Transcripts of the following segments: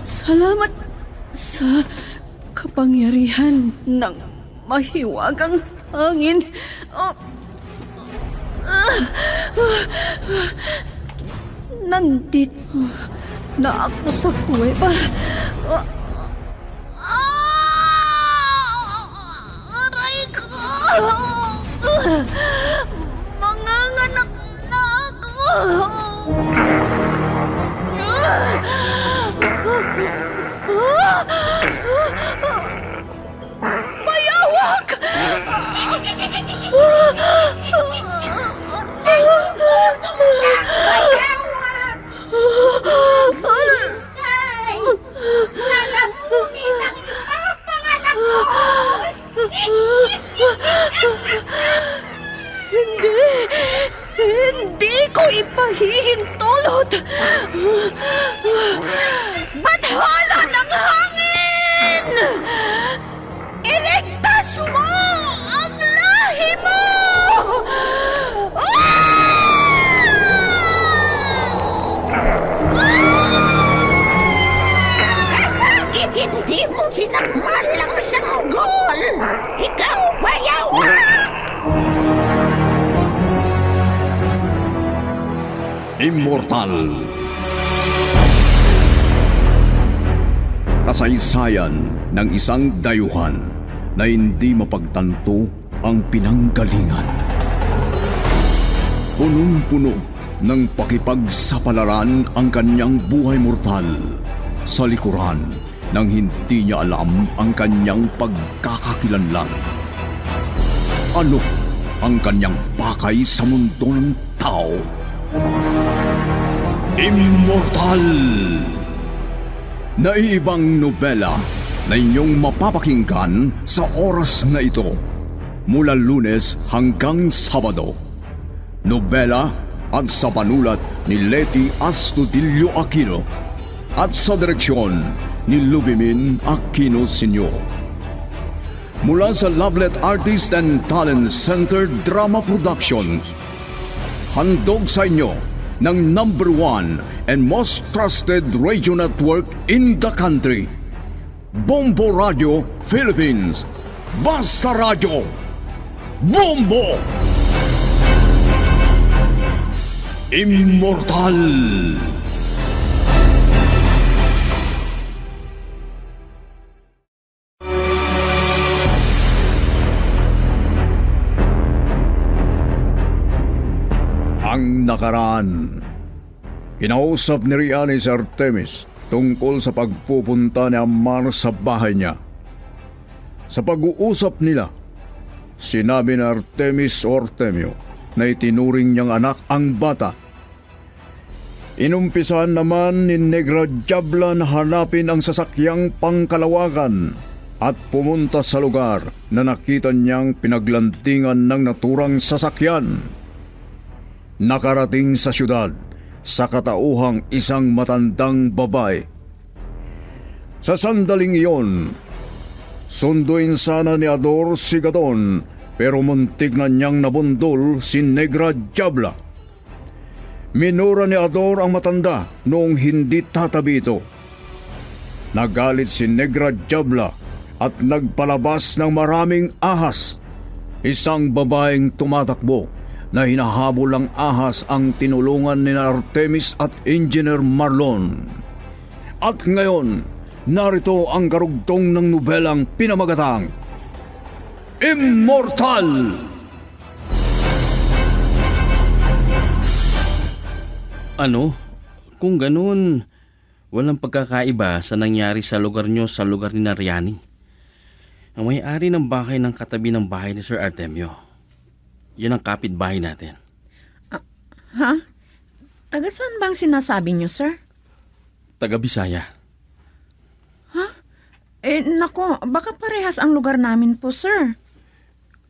Salamat sa kapangyarihan ng mahiwagang hangin. Nandito na ako sa kuweba. Aray ko! Manganganak na ako! Bayawak! Hindi ko ipahihintulot. Bathala ng hangin! Iligtas mo ang lahi mo! Bakit hindi mo sinakmal ang sanggol? Ikaw, bayawak! Immortal. Kasaysayan ng isang dayuhan na hindi mapagtanto ang pinanggalingan. Punong-puno ng pakipagsapalaran ang kanyang buhay mortal sa likuran nang hindi niya alam ang kanyang pagkakakilanlan. Ano ang kanyang pakay sa mundo ng tao? Immortal! Naiibang nobela na inyong mapapakinggan sa oras na ito mula Lunes hanggang Sabado. Nobela at sa panulat ni Leti Astudillo Aquino at sa direksyon ni Lubimin Aquino Sr. Mula sa Lovelet Artist and Talent Center Drama Productions, handog sa inyo ng #1 and most trusted radio network in the country, Bombo Radio Philippines. Basta Radio Bombo! Immortal! Ang nakaraan. Kinausap ni Riani si Artemis tungkol sa pagpupunta ni Amar sa bahay niya. Sa pag-uusap nila, sinabi ni Artemis o Artemio na itinuring niyang anak ang bata. Inumpisahan naman ni Negra Diabla na hanapin ang sasakyang pangkalawakan at pumunta sa lugar na nakita niyang pinaglantingan ng naturang sasakyan. Nakarating sa syudad sa katauhang isang matandang babae. Sa sandaling iyon, sunduin sana ni Ador si Gadon pero muntik na niyang nabundol si Negra Diabla. Minura ni Ador ang matanda noong hindi tatabi ito. Nagalit si Negra Diabla at nagpalabas ng maraming ahas. Isang babaeng tumatakbo na hinahabol ang ahas ang tinulungan ni Artemis at Engineer Marlon. At ngayon, narito ang karugtong ng nobelang pinamagatang Immortal! Ano? Kung ganun, walang pagkakaiba sa nangyari sa lugar nyo sa lugar ni Nariani. Ang may-ari ng bahay ng katabi ng bahay ni Sir Artemio. Yan ang kapitbahay natin. Ha? Taga saan bang sinasabi niyo, sir? Taga Bisaya. Ha? Nako, baka parehas ang lugar namin po, sir.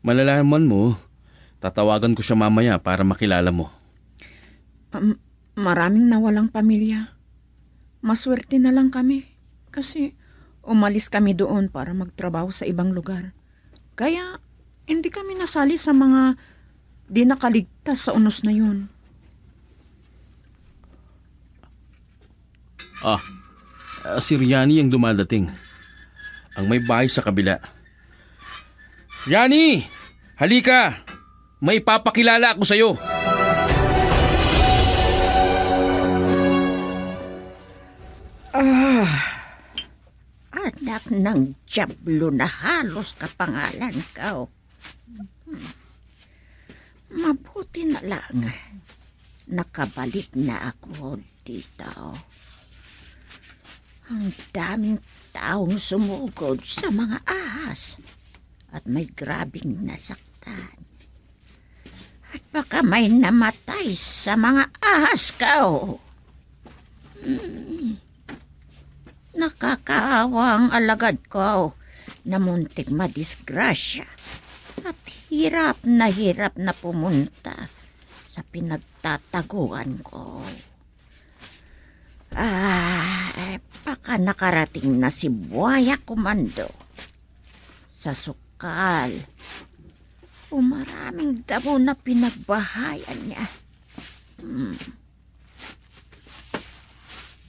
Malalaman mo, tatawagan ko siya mamaya para makilala mo. Maraming nawalang pamilya. Maswerte na lang kami. Kasi umalis kami doon para magtrabaho sa ibang lugar. Kaya hindi kami nasali sa mga di nakaligtas sa unos na yun. Si Riani ang dumadating. Ang may bahay sa kabila. Riani! Halika! May papakilala ako sa'yo. Anak ng Diablo na halos kapangalan ka. Mabuti na lang. Nakabalik na ako dito. Ang daming taong sumugod sa mga ahas at may grabing nasaktan. At baka may namatay sa mga ahas ka. Nakakaawa ang alagad ko na muntik madisgrasya at hirap na pumunta sa pinagtataguan ko. Baka nakarating na si Buhaya Komando sa sukal. O maraming damo na pinagbahayan niya.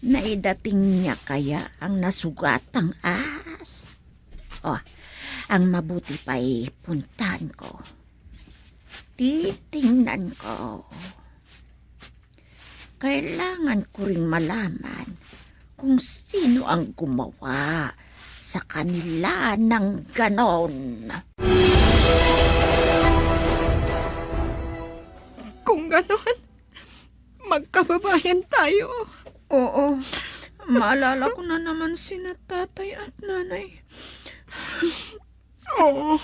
Naidating niya kaya ang nasugatang ahas? Ang mabuti pa'y puntahan ko. Titingnan ko. Kailangan ko ring malaman kung sino ang gumawa sa kanila ng ganon. Kung ganon, magkababayan tayo. Oo, maalala ko na naman sina tatay at nanay. Oo,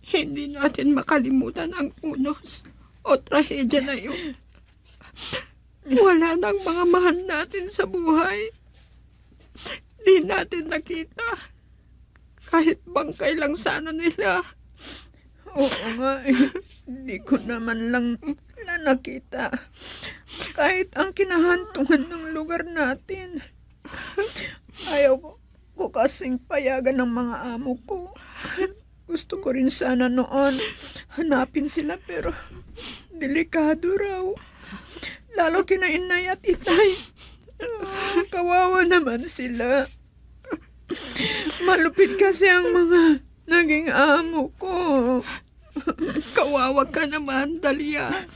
hindi natin makalimutan ang unos o trahedya na yun. Wala nang mga mahal natin sa buhay. Di natin nakita. Kahit bangkay lang sana nila. Oo nga eh. Di ko naman lang sila nakita. Kahit ang kinahantungan ng lugar natin. Ayaw ko kasing payagan ng mga amo ko. Gusto ko rin sana noon hanapin sila pero delikado raw. Lalo kina inay at itay. Kawawa naman sila. Malupit kasi ang mga naging amo ko. Kawawa ka naman, Dalia.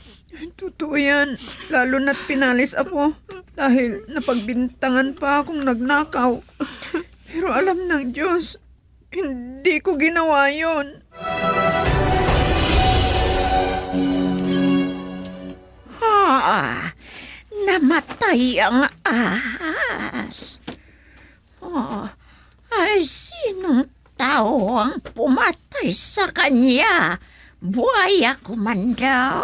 Totoo yan. Lalo na't pinalis ako dahil napagbintangan pa akong nagnakaw. Pero alam ng Diyos, hindi ko ginawa yon. Namatay ang ahas. Ay, sinong tao ang pumatay sa kanya? Buhaya Komando.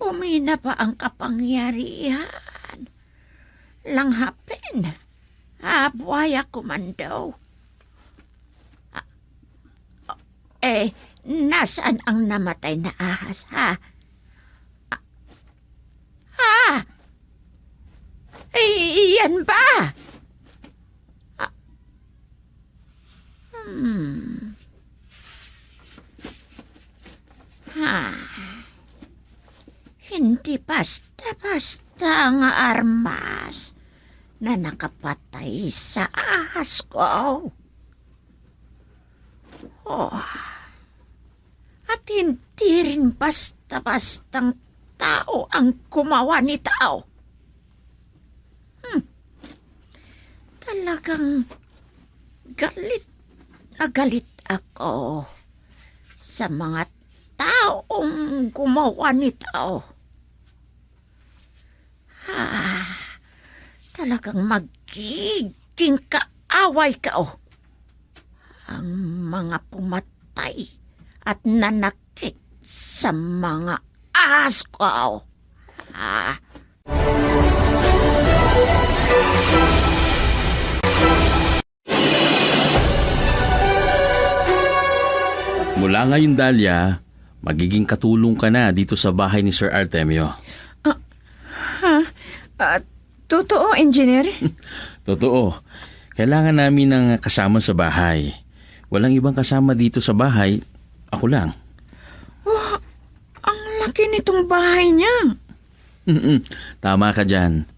Umina pa ang kapangyarihan. Langhapin. Buhaya Komando. Nasaan ang namatay na ahas, ha? Iyan ba? Hindi basta-basta ang armas na nakapatay sa ahas ko. At hindi rin basta-bastang tao ang gumawa nito. Talagang galit na galit ako sa mga taong gumawa nito. Talagang magiging kaaway ka ang mga pumatay at nanakit sa mga ahas ko. Mula ngayon, Dalia, magiging katulong ka na dito sa bahay ni Sir Artemio. Totoo, Engineer? Totoo. Kailangan namin ng kasama sa bahay. Walang ibang kasama dito sa bahay. Ako lang. Ang laki nitong bahay niya. Tama ka dyan.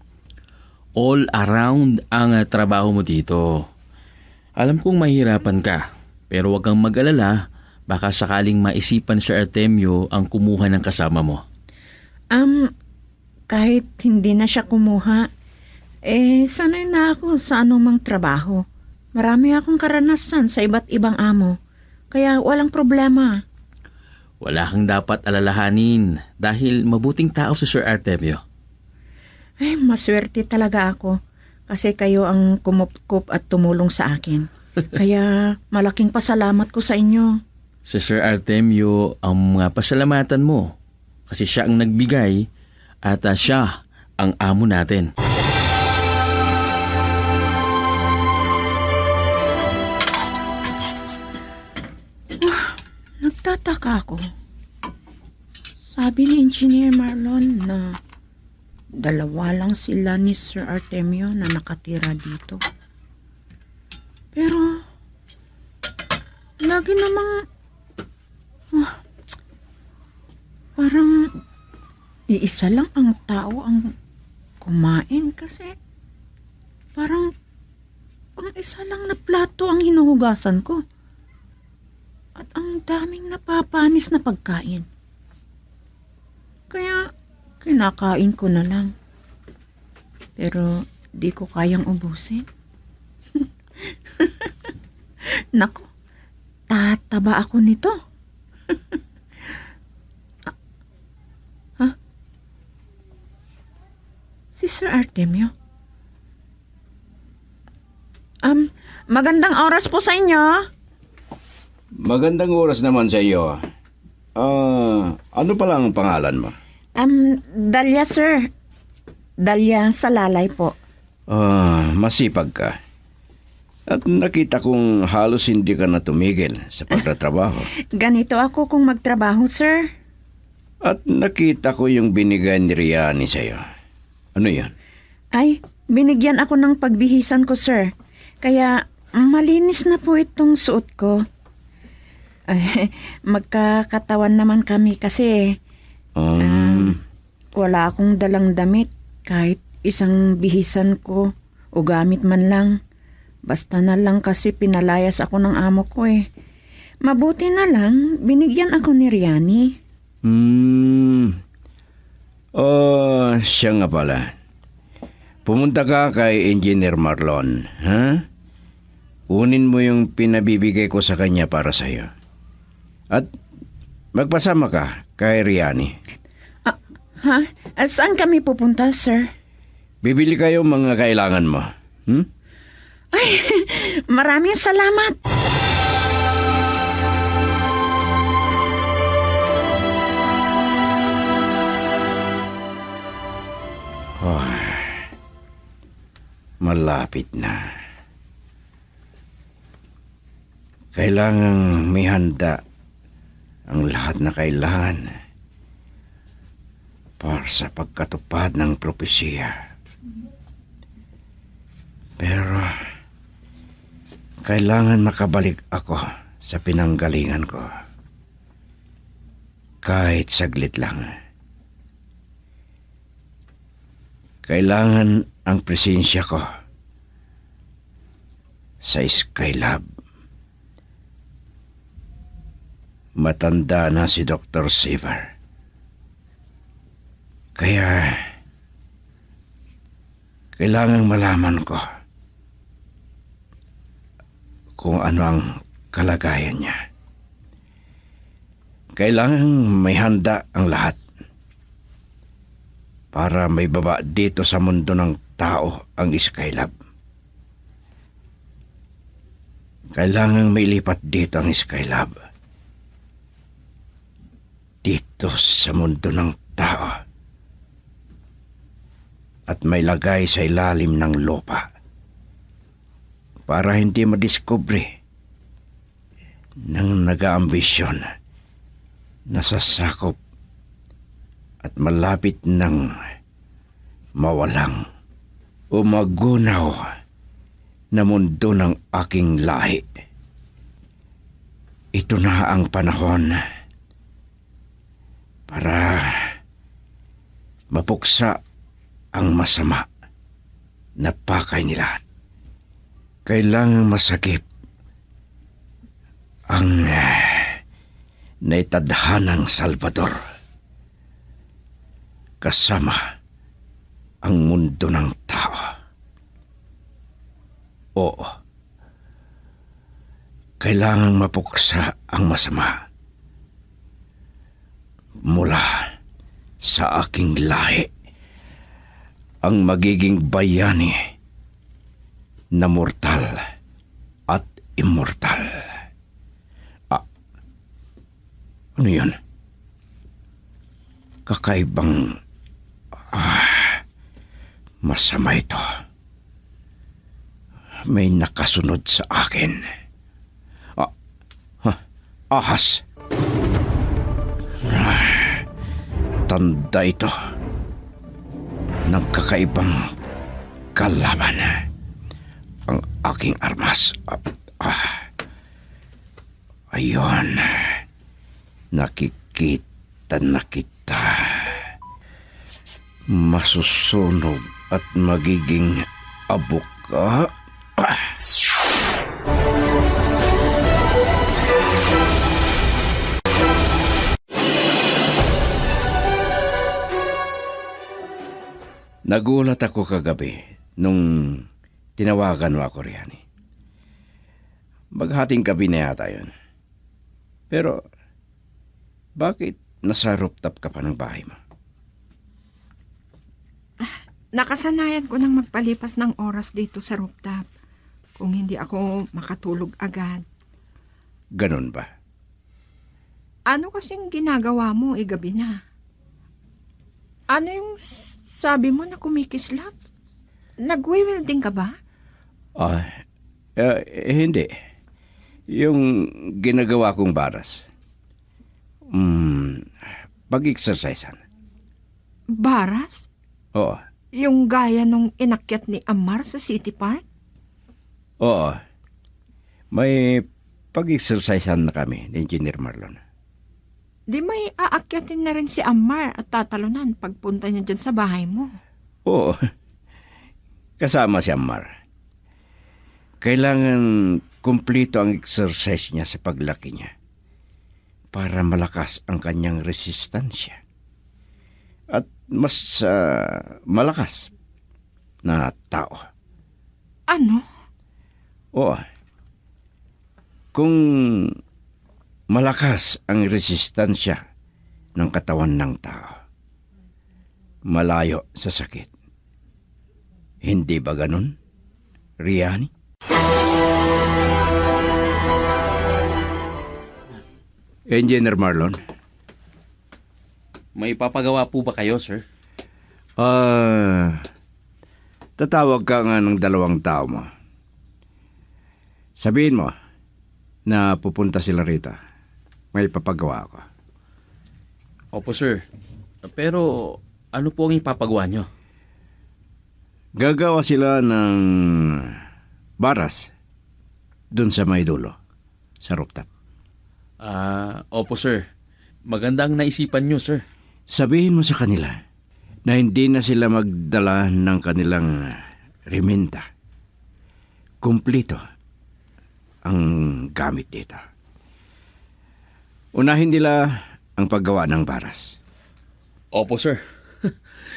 All around ang trabaho mo dito. Alam kong mahirapan ka, pero huwag kang mag-alala, baka sakaling maisipan si Artemio ang kumuha ng kasama mo. Kahit hindi na siya kumuha, sanay na ako sa anumang trabaho. Marami akong karanasan sa iba't ibang amo, kaya walang problema. Wala kang dapat alalahanin dahil mabuting tao si Sir Artemio. Maswerte talaga ako kasi kayo ang kumupkup at tumulong sa akin. Kaya malaking pasalamat ko sa inyo. Si Sir Artemio ang mga pasalamatan mo kasi siya ang nagbigay at siya ang amo natin. Nagtataka ako. Sabi ni Engineer Marlon na 2 lang sila ni Sir Artemio na nakatira dito. Pero, lagi namang, parang iisa lang ang tao ang kumain kasi parang ang isa lang na plato ang hinuhugasan ko. At ang daming napapanis na pagkain. Kaya, kinakain ko na lang. Pero, di ko kayang ubusin. Naku, tataba ako nito. Ha? Si Sir Artemio? Magandang oras po sa inyo. Magandang oras naman sa iyo. Ano pala ang pangalan mo? Dalia, sir. Dalia Salalay po. Masipag ka. At nakita kong halos hindi ka na tumigil sa pagtatrabaho. Ganito ako kung magtrabaho, sir. At nakita ko yung binigay ni Riani sa iyo. Ano yan? Ay, binigyan ako ng pagbihisan ko, sir. Kaya malinis na po itong suot ko. Ay, magkakatawan naman kami kasi wala akong dalang damit kahit isang bihisan ko o gamit man lang. Basta na lang kasi pinalayas ako ng amo ko eh. Mabuti na lang, binigyan ako ni Riani. Siya nga pala. Pumunta ka kay Engineer Marlon, ha? Unin mo yung pinabibigay ko sa kanya para sa'yo. At magpasama ka kay Riani. Ha? Saan kami pupunta, sir? Bibili kayo mga kailangan mo. Ay, maraming salamat. Malapit na. Kailangang may handa ang lahat na kailangan para sa pagkatupad ng propesya. Pero kailangan makabalik ako sa pinanggalingan ko. Kahit saglit lang. Kailangan ang presensya ko sa Skylab. Matanda na si Dr. Seaver. Kaya kailangang malaman ko kung ano ang kalagayan niya. Kailangang may handa ang lahat para may baba dito sa mundo ng tao ang Skylab. Kailangang may lipat dito ang Skylab. Dito sa mundo ng tao. At may lagay sa ilalim ng lupa. Para hindi madiskubre ng nag-aambisyon na sasakop at malapit ng mawalang o magunaw na mundo ng aking lahi. Ito na ang panahon para mapuksa ang masama na pakay nila. Kailangang masagip ang naitadhanang Salvador kasama ang mundo ng tao. Oo, kailangang mapuksa ang masama mula sa aking lahi, ang magiging bayani na mortal at immortal. Ano yun? Kakaibang masama ito. May nakasunod sa akin. Ahas. Tanda ito ng kakaibang kalaban. Ang aking armas. Ayun. Nakikita na kita. Masusunog at magiging abok ka. Nagulat ako kagabi nung tinawagan mo ako, Riani. Maghating gabi na yata yun. Pero, bakit nasa rooftop ka pa ng bahay mo? Nakasanayan ko nang magpalipas ng oras dito sa rooftop kung hindi ako makatulog agad. Ganun ba? Ano kasing ginagawa mo gabi na? Ano yung sabi mo na kumikislap? Nagwe-welding ka ba? Hindi. Yung ginagawa kong baras. Pag-exercisean. Baras? Oo. Yung gaya nung inakyat ni Amar sa City Park? Oo. May pag-exercisean na kami ni Engineer Marlon. Di may aakyatin na rin si Amar at tatalunan pagpunta niya dyan sa bahay mo. Oo. Kasama si Amar. Kailangan kumplito ang exercise niya sa paglaki niya para malakas ang kanyang resistansya. At mas malakas na tao. Ano? Oo. Kung malakas ang resistansya ng katawan ng tao, malayo sa sakit. Hindi ba ganun, Riani? Engineer Marlon? May papagawa po ba kayo, sir? Tatawag ka nga ng 2 tao mo. Sabihin mo na pupunta sila rito. May papagawa ako. Opo, sir. Pero ano po ang ipapagawa nyo? Gagawa sila ng baras dun sa may dulo, sa rooftop. Opo, sir. Magandang naisipan nyo, sir. Sabihin mo sa kanila na hindi na sila magdala ng kanilang reminta. Kumplito ang gamit dito. Unahin nila ang paggawa ng baras. Opo, sir.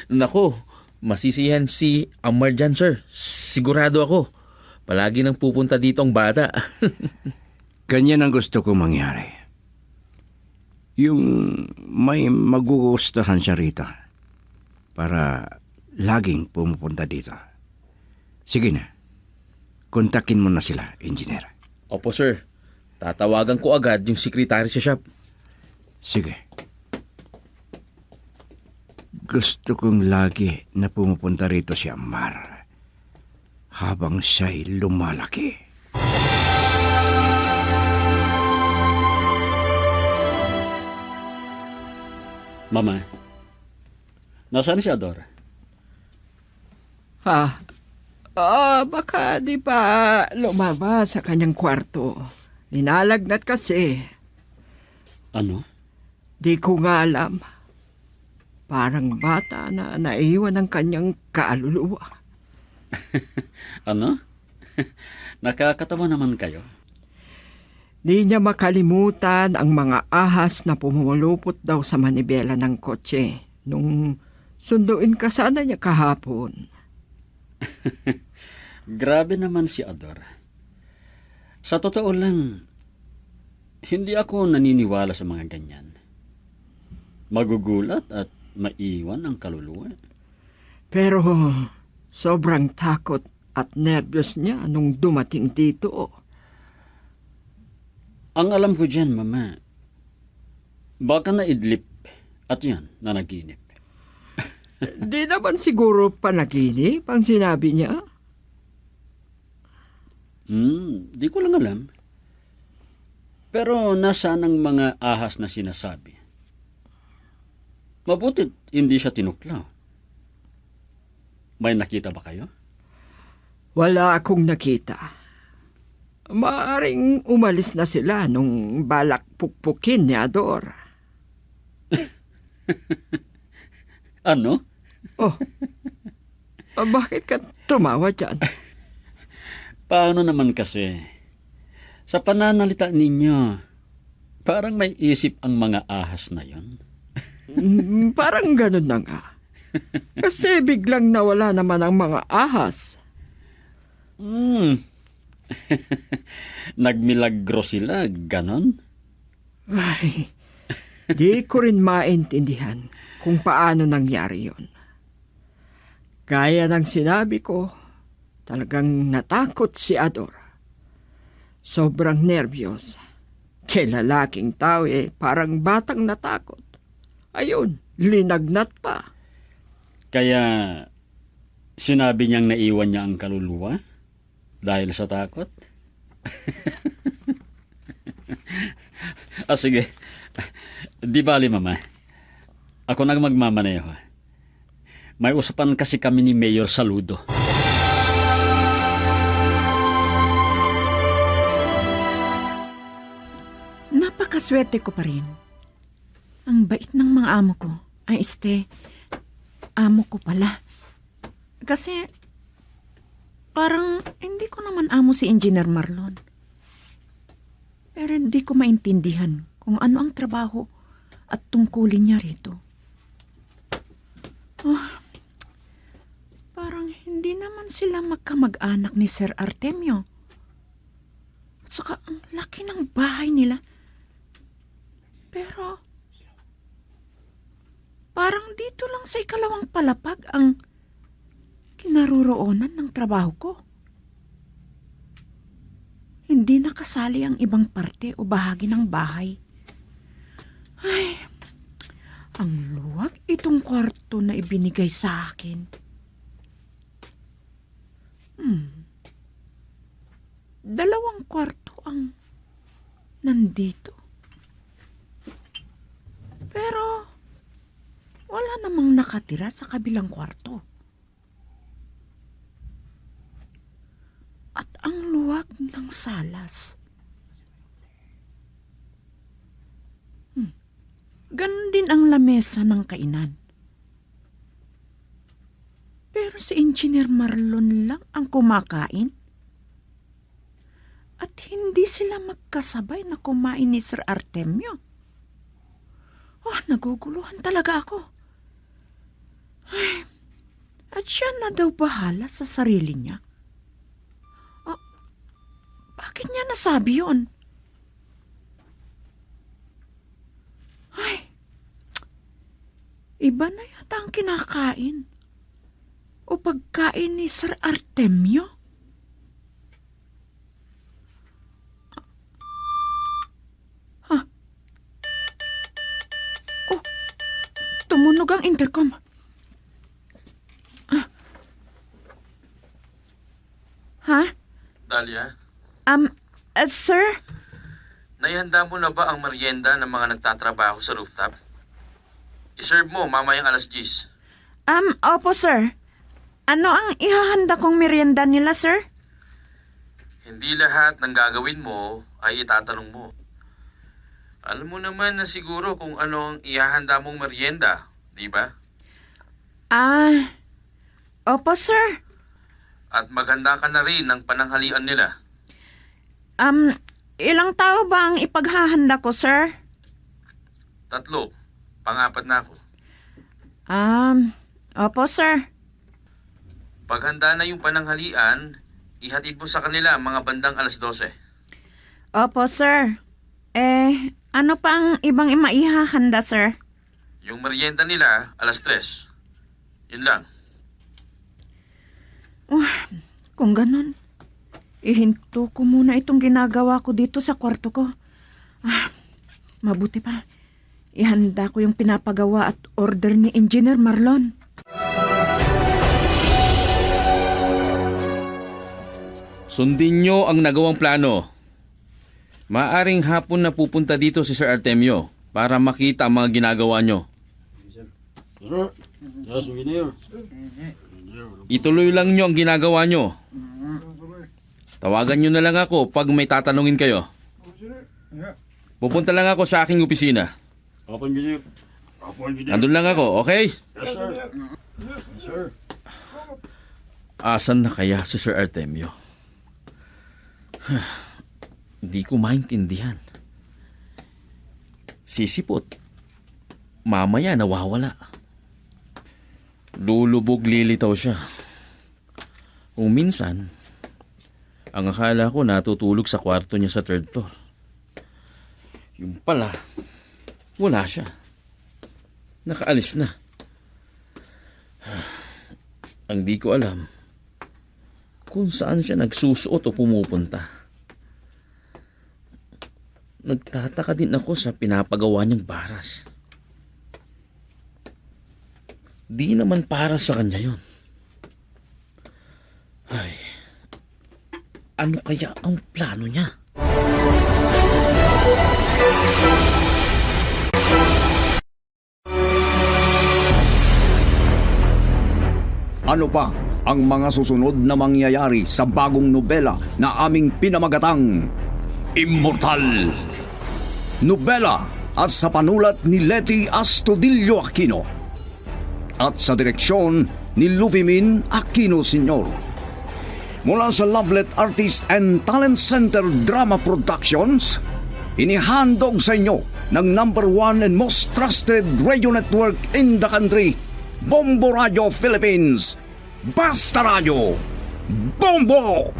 Nako, masisihan si Amar dyan, sir. Sigurado ako. Palagi nang pupunta dito ang bata. Ganyan ang gusto kong mangyari. Yung may magugustuhan siya rito para laging pumupunta dito. Sige na. Kontakin mo na sila, engineer. Opo, sir. Tatawagan ko agad yung sekretary sa shop. Sige. Gusto kong lagi na pumupunta rito si Amar habang siya'y lumalaki. Mama, nasaan si Ador? Baka di pa lumabas sa kanyang kwarto. Ninalagnat kasi. Ano? Di ko nga alam Parang bata na naiwan ng kanyang kaluluwa. Ano? Nakakatawa naman kayo. Di niya makalimutan ang mga ahas na pumulupot daw sa manibela ng kotse nung sunduin ka sana niya kahapon. Grabe naman si Ador. Sa totoo lang, hindi ako naniniwala sa mga ganyan. Magugulat at maiwan ang kaluluwa. Pero sobrang takot at nervyos niya nung dumating dito. Ang alam ko dyan, Mama, baka naidlip at yan, nanaginip. Di naman siguro panaginip ang sinabi niya. Di ko lang alam. Pero nasaan ang mga ahas na sinasabi? Mabutit hindi siya tinuklaw. May nakita ba kayo? Wala akong nakita. Maaring umalis na sila nung balak pukpukin ni Ador. Ano? Oh, bakit ka tumawa dyan? Paano naman kasi? Sa pananalita ninyo, parang may isip ang mga ahas na yon. Parang ganun na nga. Kasi biglang nawala naman ang mga ahas. Nagmilagro sila, ganon? Ay, di ko rin maintindihan kung paano nangyari yon. Gaya ng sinabi ko, talagang natakot si Ador. Sobrang nervyos. Kay lalaking tao parang batang natakot. Ayun, linagnat pa. Kaya sinabi niyang naiwan niya ang kaluluwa dahil sa takot? Sige. Di bali, Mama. Ako nang magmamaneho. May usapan kasi kami ni Mayor Saludo. Napakaswerte ko pa rin. Ang bait ng mga amo ko. Ay, amo ko pala. Kasi, parang hindi ko naman amo si Engineer Marlon. Pero hindi ko maintindihan kung ano ang trabaho at tungkulin niya rito. Parang hindi naman sila magkamag-anak ni Sir Artemio. At saka ang laki ng bahay nila. Pero, parang dito lang sa ikalawang palapag ang kinaroroonan ng trabaho ko. Hindi nakasali ang ibang parte o bahagi ng bahay. Ay, ang luwag itong kwarto na ibinigay sa akin. Dalawang kwarto ang nandito. Pero, wala namang nakatira sa kabilang kwarto. At ang luwag ng salas. Ganon din ang lamesa ng kainan. Pero si Engineer Marlon lang ang kumakain. At hindi sila magkasabay na kumain ni Sir Artemio. Naguguluhan talaga ako. Ay, at siya na daw bahala sa sarili niya. Bakit niya nasabi yun? Ay, iba na yata ang kinakain o pagkain ni Sir Artemio. Tumunog ang intercom. Ha? Dahlia, Sir? naihanda mo na ba ang merienda ng mga nagtatrabaho sa rooftop? I-serve mo mamayang alas 10. Opo, sir. Ano ang ihahanda kong merienda nila, sir? Hindi lahat ng gagawin mo ay itatanong mo. Alam mo naman na siguro kung ano ang ihahanda mong merienda, di ba? Opo, sir. At maghanda ka na rin ng pananghalian nila. Ilang tao ba ang ipaghahanda ko, sir? 3, pang-4 na ako. Opo, sir. Paghanda na yung pananghalian, ihatid mo sa kanila ang mga bandang 12:00. Opo, sir. Ano pa ang ibang maihahanda, sir? Yung merienda nila, 3:00. Yun lang. Kung ganun, ihinto ko muna itong ginagawa ko dito sa kwarto ko. Mabuti pa. Ihanda ko yung pinapagawa at order ni Engineer Marlon. Sundin nyo ang nagawang plano. Maaring hapon na pupunta dito si Sir Artemio para makita ang mga ginagawa nyo. Yes, Engineer. Ituloy lang nyo ang ginagawa nyo. Tawagan nyo na lang ako pag may tatanungin kayo. Pupunta lang ako sa aking opisina. Opo, Engineer. Nandun lang ako, okay? Yes, sir. Yes, sir. Asan na kaya si Sir Artemio? Hindi ko maintindihan. Sisipot. Mamaya nawawala. Lulubog lilitaw siya. Kung minsan, ang akala ko natutulog sa kwarto niya sa 3rd floor. Yung pala, wala siya. Nakaalis na. Ang di ko alam kung saan siya nagsusuot o pumupunta. Nagtataka din ako sa pinapagawa niyang baras. Di naman para sa kanya yun. Ay, ano kaya ang plano niya? Ano pa ang mga susunod na mangyayari sa bagong nobela na aming pinamagatang Immortal? Nobela at sa panulat ni Leti Astudillo Aquino at sa direksyon ni Luvimin Aquino Sr. Mula sa Lovelet Artist and Talent Center Drama Productions, inihandog sa inyo ng #1 and most trusted radio network in the country, Bombo Radio Philippines. Basta Radio Bombo!